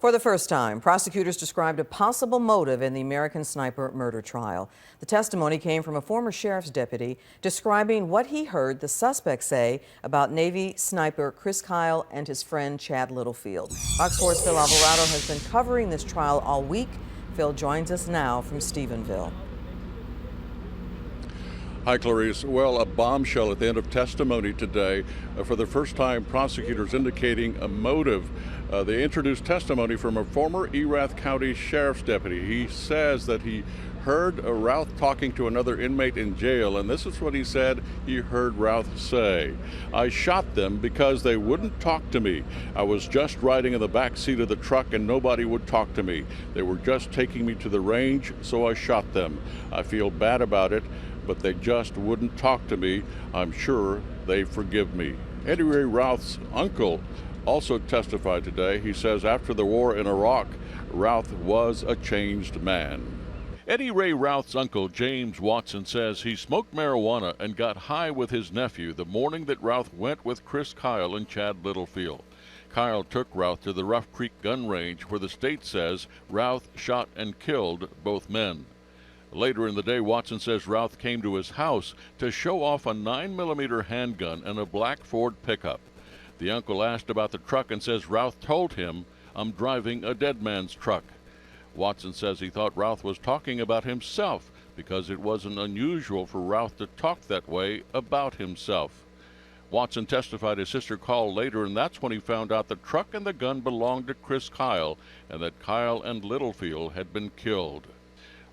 For the first time, prosecutors described a possible motive in the American Sniper murder trial. The testimony came from a former sheriff's deputy describing what he heard the suspect say about Navy sniper Chris Kyle and his friend Chad Littlefield. Fox 4's Phil Alvarado has been covering this trial all week. Phil joins us now from Stephenville. Hi, Clarice. Well, a bombshell at the end of testimony today. For the first time, prosecutors indicating a motive. They introduced testimony from a former Erath County Sheriff's deputy. He says that he heard Routh talking to another inmate in jail, and this is what he said he heard Routh say. "I shot them because they wouldn't talk to me. I was just riding in the back seat of the truck and nobody would talk to me. They were just taking me to the range, so I shot them. I feel bad about it, but they just wouldn't talk to me. I'm sure they forgive me." Eddie Ray Routh's uncle also testified today. He says after the war in Iraq, Routh was a changed man. Eddie Ray Routh's uncle, James Watson, says he smoked marijuana and got high with his nephew the morning that Routh went with Chris Kyle and Chad Littlefield. Kyle took Routh to the Rough Creek gun range where the state says Routh shot and killed both men. Later in the day, Watson says Routh came to his house to show off a 9mm handgun and a black Ford pickup. The uncle asked about the truck and says Routh told him, "I'm driving a dead man's truck." Watson says he thought Routh was talking about himself because it wasn't unusual for Routh to talk that way about himself. Watson testified his sister called later, and that's when he found out the truck and the gun belonged to Chris Kyle and that Kyle and Littlefield had been killed.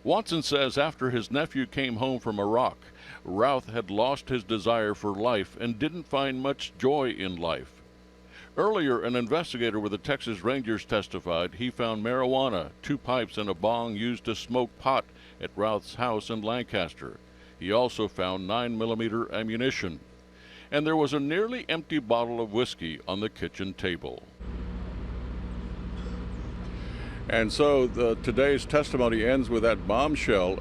Watson says after his nephew came home from Iraq, Routh had lost his desire for life and didn't find much joy in life. Earlier, an investigator with the Texas Rangers testified he found marijuana, 2 pipes, and a bong used to smoke pot at Routh's house in Lancaster. He also found 9mm ammunition. And there was a nearly empty bottle of whiskey on the kitchen table. And so today's testimony ends with that bombshell.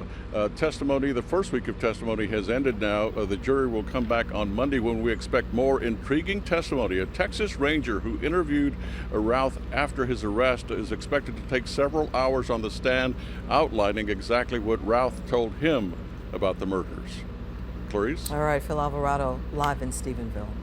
Testimony, the first week of testimony has ended now. The jury will come back on Monday when we expect more intriguing testimony. A Texas Ranger who interviewed Routh after his arrest is expected to take several hours on the stand outlining exactly what Routh told him about the murders. Clarice? All right, Phil Alvarado live in Stephenville.